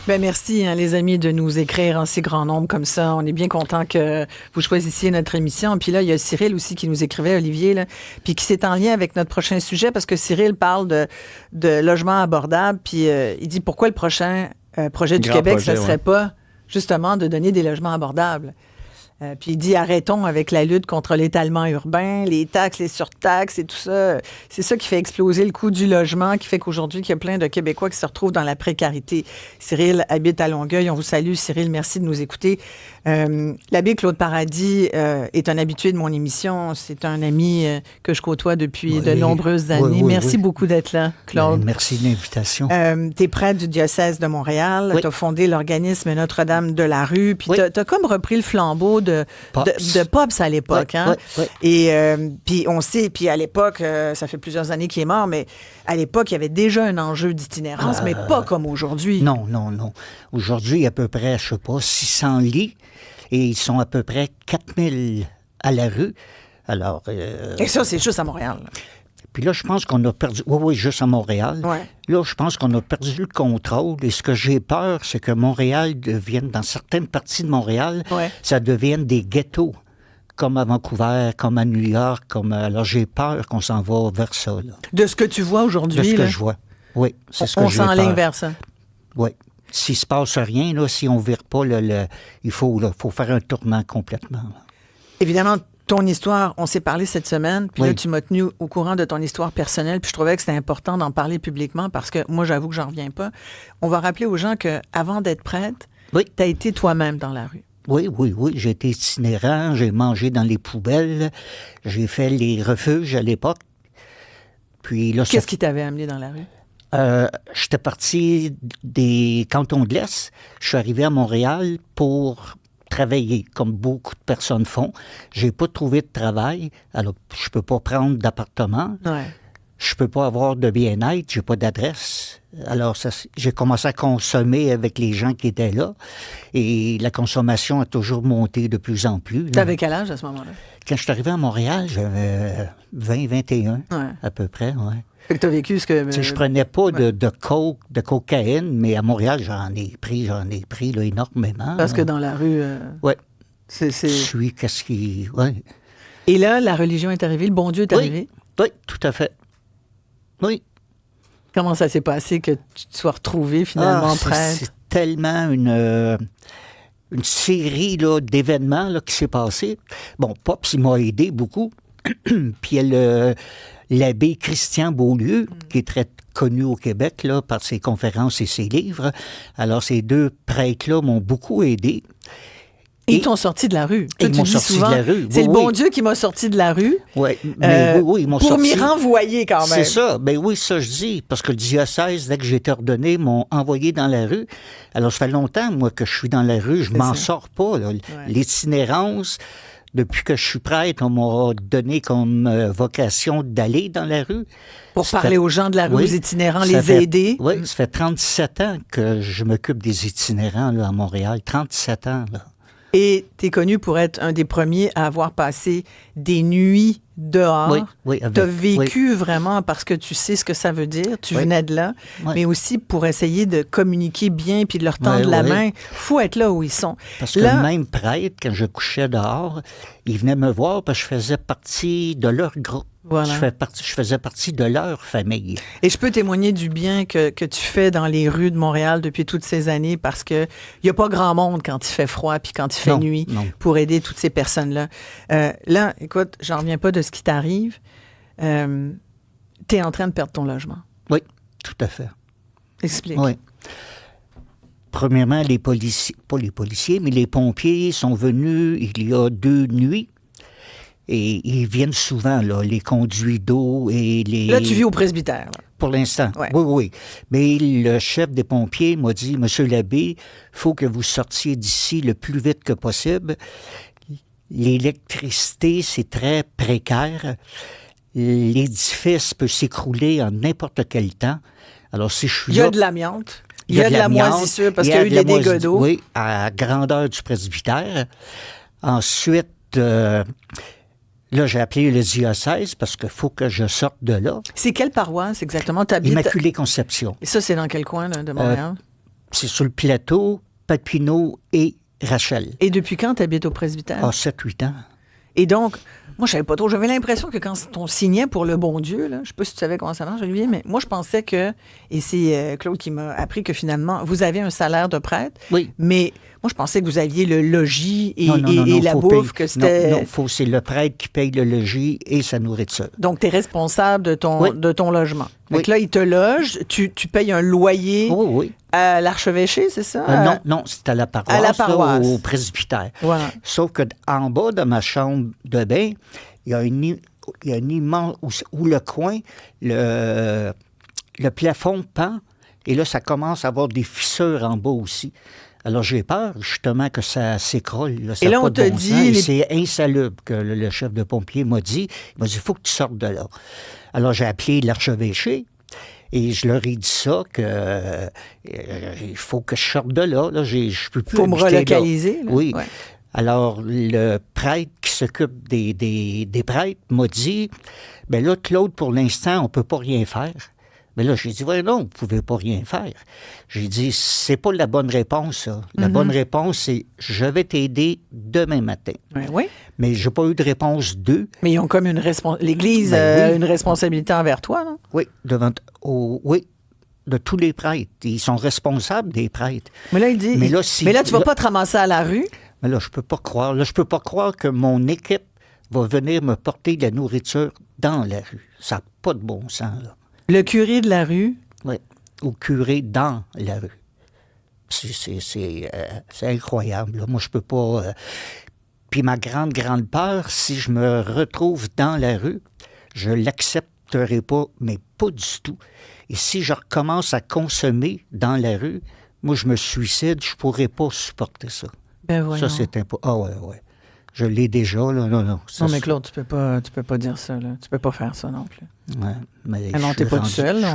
Ben merci, hein, les amis, de nous écrire en si grand nombre comme ça. On est bien content que vous choisissiez notre émission. Puis là, il y a Cyril aussi qui nous écrivait, Olivier, là, puis qui c'est en lien avec notre prochain sujet parce que Cyril parle de logement abordable. Puis il dit pourquoi le prochain projet du Québec, ça ne serait pas justement de donner des logements abordables. Puis il dit arrêtons avec la lutte contre l'étalement urbain, les taxes, les surtaxes et tout ça. C'est ça qui fait exploser le coût du logement, qui fait qu'aujourd'hui, il y a plein de Québécois qui se retrouvent dans la précarité. Cyril habite à Longueuil. On vous salue, Cyril. Merci de nous écouter. L'abbé Claude Paradis est un habitué de mon émission. C'est un ami que je côtoie depuis de nombreuses années. Merci beaucoup d'être là, Claude. Merci de l'invitation. Tu es prêtre du diocèse de Montréal. Tu as fondé l'organisme Notre-Dame de la Rue. Puis tu as comme repris le flambeau de Pops à l'époque. Et puis on sait, puis à l'époque, ça fait plusieurs années qu'il est mort, mais à l'époque, il y avait déjà un enjeu d'itinérance, mais pas comme aujourd'hui. Non. Aujourd'hui, il y a à peu près, je sais pas, 600 lits et ils sont à peu près 4000 à la rue. Alors... Et ça, c'est juste à Montréal. Puis là, je pense qu'on a perdu... Oui, juste à Montréal. Ouais. Là, je pense qu'on a perdu le contrôle. Et ce que j'ai peur, c'est que Montréal devienne, dans certaines parties de Montréal, ça devienne des ghettos, comme à Vancouver, comme à New York. Alors, j'ai peur qu'on s'en va vers ça. Là. De ce que tu vois aujourd'hui? De ce que je vois. Oui, c'est ce que j'ai peur. On s'enligne vers ça. Oui. S'il ne se passe rien, là, si on ne vire pas, il faut faire un tournant complètement. Là. Évidemment, ton histoire, on s'est parlé cette semaine, puis là, tu m'as tenu au courant de ton histoire personnelle, puis je trouvais que c'était important d'en parler publiquement parce que moi, j'avoue que j'en reviens pas. On va rappeler aux gens qu'avant d'être prêtre, tu as été toi-même dans la rue. Oui. J'ai été itinérant, j'ai mangé dans les poubelles, j'ai fait les refuges à l'époque. Puis là, qu'est-ce qui t'avait amené dans la rue? J'étais parti des cantons de l'Est. Je suis arrivé à Montréal pour travailler, comme beaucoup de personnes font. J'ai pas trouvé de travail, alors je peux pas prendre d'appartement. Ouais. Je peux pas avoir de bien-être, j'ai pas d'adresse. Alors, j'ai commencé à consommer avec les gens qui étaient là. Et la consommation a toujours monté de plus en plus. T'avais quel âge à ce moment-là? Quand je suis arrivé à Montréal, j'avais 20, 21, à peu près, Fait que t'as vécu ce que... Je prenais pas de coke, de cocaïne, mais à Montréal, j'en ai pris là, énormément. Parce que dans la rue... Oui. Je suis qu'est-ce qui... Ouais. Et là, la religion est arrivée, le bon Dieu est arrivé? Oui, tout à fait. Oui. Comment ça s'est passé que tu te sois retrouvé finalement prêtre? C'est tellement une série là, d'événements là, qui s'est passé. Bon, Pops, il m'a aidé beaucoup. Puis l'abbé Christian Beaulieu, qui est très connu au Québec là, par ses conférences et ses livres. Alors, ces deux prêtres-là m'ont beaucoup aidé. Ils t'ont sorti de la rue. Ils m'ont sorti de la rue. C'est le bon Dieu qui m'a sorti de la rue. Oui, ils m'ont pour sorti. M'y renvoyer quand même. C'est ça. Ben oui, ça je dis. Parce que le diocèse, dès que j'ai été ordonné, m'ont envoyé dans la rue. Alors, ça fait longtemps, moi, que je suis dans la rue. Je m'en sors pas. Là. L'itinérance, depuis que je suis prêtre, on m'a donné comme vocation d'aller dans la rue. Pour parler aux gens de la rue, aux itinérants, les aider. Oui, ça fait 37 ans que je m'occupe des itinérants là, à Montréal. 37 ans, là. Et tu es connu pour être un des premiers à avoir passé des nuits dehors. Oui. Tu as vécu vraiment parce que tu sais ce que ça veut dire. Tu venais de là. Mais aussi pour essayer de communiquer bien puis de leur tendre la main. Il faut être là où ils sont. Parce que le même prêtre, quand je couchais dehors, il venait me voir parce que je faisais partie de leur groupe. Voilà. Je faisais partie de leur famille. Et je peux témoigner du bien que tu fais dans les rues de Montréal depuis toutes ces années parce qu'il n'y a pas grand monde quand il fait froid puis quand il fait nuit pour aider toutes ces personnes-là. Là, écoute, j'en reviens pas de ce qui t'arrive. Tu es en train de perdre ton logement. Oui, tout à fait. Explique. Oui. Premièrement, les policiers, pas les policiers, mais les pompiers sont venus il y a 2 nuits. Et ils viennent souvent, là, les conduits d'eau et les... Là, tu vis au presbytère. Là. Pour l'instant, ouais. Oui. Mais le chef des pompiers m'a dit, « Monsieur l'abbé, il faut que vous sortiez d'ici le plus vite que possible. L'électricité, c'est très précaire. L'édifice peut s'écrouler en n'importe quel temps. Alors, si je suis là... Il y a de l'amiante. Il y a de la moisissure parce qu'il y a eu des dégâts d'eau. Oui, à grandeur du presbytère. Ensuite... Là, j'ai appelé le diocèse parce qu'il faut que je sorte de là. C'est quelle paroisse exactement? T'habites... Immaculée Conception. Et ça, c'est dans quel coin là, de Montréal? c'est sur le plateau, Papineau et Rachel. Et depuis quand tu habites au presbytère? Ah, 7-8 ans. Et donc, moi, je savais pas trop. J'avais l'impression que quand on signait pour le bon Dieu, là, je sais pas si tu savais comment ça marche, Olivier, mais moi, je pensais que, et c'est Claude qui m'a appris que finalement, vous avez un salaire de prêtre, Oui. mais moi, je pensais que vous aviez le logis et, Non, et la faut bouffe, payer. que c'était... Non, c'est le prêtre qui paye le logis et sa nourriture. Donc, tu es responsable de ton logement. Oui. Donc là, il te loge, tu payes un loyer Oui. à l'archevêché, c'est ça? Non, c'est à la paroisse, à la paroisse. Là, au presbytère. Voilà. Sauf qu'en bas de ma chambre de bain, il y a un immense... Où le coin, le plafond pend, et là, ça commence à avoir des fissures en bas aussi. Alors, j'ai peur, justement, que ça s'écroule. Là, ça et là, a pas on de te bon dit... sens, et c'est insalubre que le chef de pompiers m'a dit. Il m'a dit, il faut que tu sortes de là. Alors, j'ai appelé l'archevêché. Et je leur ai dit ça, que il faut que je sorte de là. Je peux plus. Il faut me relocaliser. Là. Oui. Ouais. Alors, le prêtre qui s'occupe des prêtres m'a dit, bien là, Claude, pour l'instant, on ne peut pas rien faire. Mais là, j'ai dit, ouais, non, vous ne pouvez pas rien faire. J'ai dit, c'est pas la bonne réponse, ça. La bonne réponse, c'est, je vais t'aider demain matin. Oui. Mais j'ai pas eu de réponse d'eux. Mais ils ont comme l'Église Ben oui. une responsabilité envers toi, non? Oui, oui, de tous les prêtres. Ils sont responsables des prêtres. Mais là, il dit, mais là tu vas pas te ramasser à la rue. Mais là, je peux pas croire. Là, je peux pas croire que mon équipe va venir me porter de la nourriture dans la rue. Ça n'a pas de bon sens, là. Le curé de la rue? Oui, au curé dans la rue. C'est incroyable, là. Moi, je peux pas... Puis ma grande peur, si je me retrouve dans la rue, je l'accepterai pas, mais pas du tout. Et si je recommence à consommer dans la rue, moi, je me suicide, je pourrais pas supporter ça. Ben voyons. Ça, c'est impossible. Ah ouais. Je l'ai déjà, là. Non. Non, mais Claude, tu peux pas dire ça, là. Tu peux pas faire ça non plus. Ouais, mais non, t'es pas tout seul.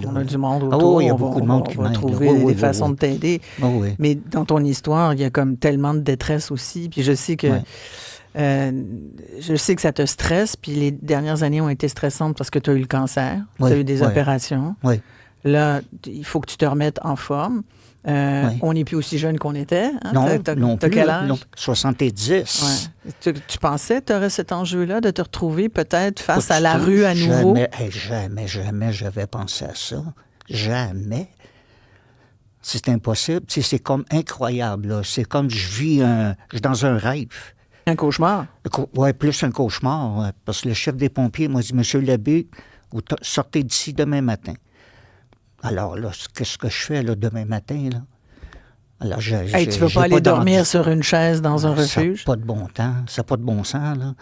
On a du monde autour. Ah oui, il y a beaucoup de monde qui m'aide. On va trouver des façons de t'aider. Ah oui. Mais dans ton histoire, il y a comme tellement de détresse aussi. Puis je sais que... je sais que ça te stresse, puis les dernières années ont été stressantes parce que tu as eu le cancer, tu as eu des opérations. Oui. Là, il faut que tu te remettes en forme. On n'est plus aussi jeune qu'on était. Hein? Non, t'as quel âge? Non, 70. Ouais. Tu pensais que tu aurais cet enjeu-là de te retrouver peut-être face à la rue à nouveau? Jamais j'avais pensé à ça. Jamais. C'est impossible. Tu sais, c'est comme incroyable, là. C'est comme je vis dans un rêve. Un cauchemar? Oui, plus un cauchemar. Ouais, parce que le chef des pompiers m'a dit, Monsieur l'abbé, vous sortez d'ici demain matin. Alors là, qu'est-ce que je fais là, demain matin? Là? Alors, tu ne veux pas aller dormir sur une chaise dans un refuge? Ça n'a pas de bon temps. Ça n'a pas de bon sens. Là.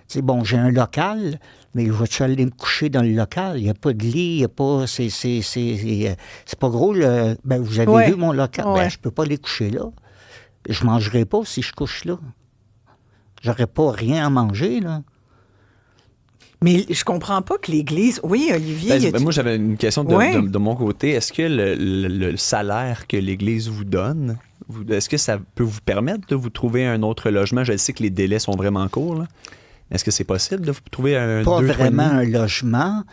Tu sais, bon, j'ai un local, mais je vais-tu aller me coucher dans le local? Il n'y a pas de lit, il n'y a pas... C'est pas gros. Ben, vous avez vu mon local? Ben, je ne peux pas aller coucher là. Je ne mangerai pas si je couche là. J'aurais pas rien à manger, là. Mais je comprends pas que l'Église... Oui, Olivier... Moi, j'avais une question de mon côté. Est-ce que le salaire que l'Église vous donne, est-ce que ça peut vous permettre de vous trouver un autre logement? Je sais que les délais sont vraiment courts, là. Est-ce que c'est possible de vous trouver Pas vraiment un logement,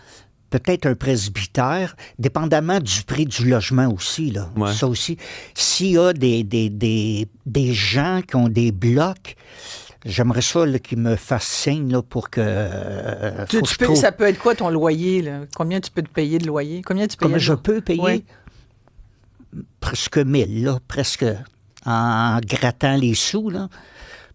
peut-être un presbytère, dépendamment du prix du logement aussi, là. Ouais. Ça aussi. S'il y a des gens qui ont des blocs... J'aimerais ça qu'ils me fassent signe là, pour que... Ça peut être quoi ton loyer? Là? Combien tu peux te payer de loyer? Combien tu payes? Combien je peux payer? Presque 1000, là, presque en grattant les sous, là.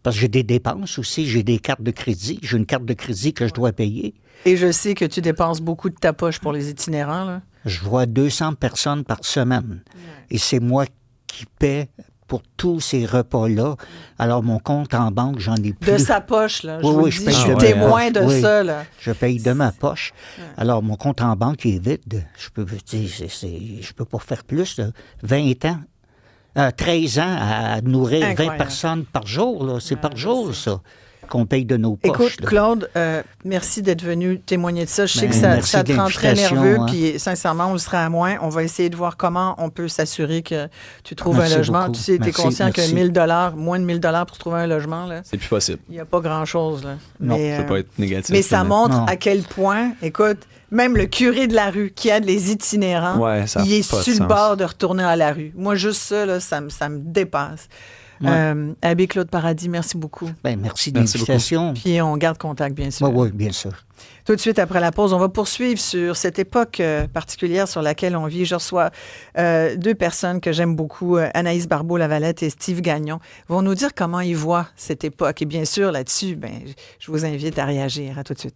Parce que j'ai des dépenses aussi, j'ai des cartes de crédit. J'ai une carte de crédit que je dois payer. Et je sais que tu dépenses beaucoup de ta poche pour les itinérants, là. Je vois 200 personnes par semaine. Et c'est moi qui paie pour tous ces repas-là. Alors, mon compte en banque, j'en ai plus. De sa poche, là. Je suis témoin de ça, là. Je paye de ma poche. Alors, mon compte en banque est vide. Je peux pas faire plus. Là. 20 ans, 13 ans à nourrir 20 personnes par jour. Là. C'est par jour, ça. qu'on paye de nos poches. Écoute, là. Claude, merci d'être venu témoigner de ça. Je sais que merci ça te de rend très l'invitation, nerveux, hein. puis sincèrement, on le sera à moins. On va essayer de voir comment on peut s'assurer que tu trouves Merci un logement. beaucoup. Tu sais, tu es Merci, conscient merci. que 1 000 moins de 1 000 pour se trouver un logement, là, C'est plus possible. il n'y a pas grand-chose. Là. Non, mais, Ça peut pas être négatif. mais ça montre Non. à quel point, écoute, même le curé de la rue qui aide les itinérants, Ouais, ça a il est pas de sur le sens. bord de retourner à la rue. Moi, juste ça, là, ça me dépasse. Ouais. Abbé Claude Paradis, merci beaucoup. Ben, merci de Merci l'invitation. Puis on garde contact, bien sûr. Oui, bien sûr. Tout de suite après la pause, on va poursuivre sur cette époque particulière sur laquelle on vit. Je reçois deux personnes que j'aime beaucoup, Anaïs Barbeau-Lavalette et Steve Gagnon, vont nous dire comment ils voient cette époque. Et bien sûr, là-dessus, je vous invite à réagir. À tout de suite.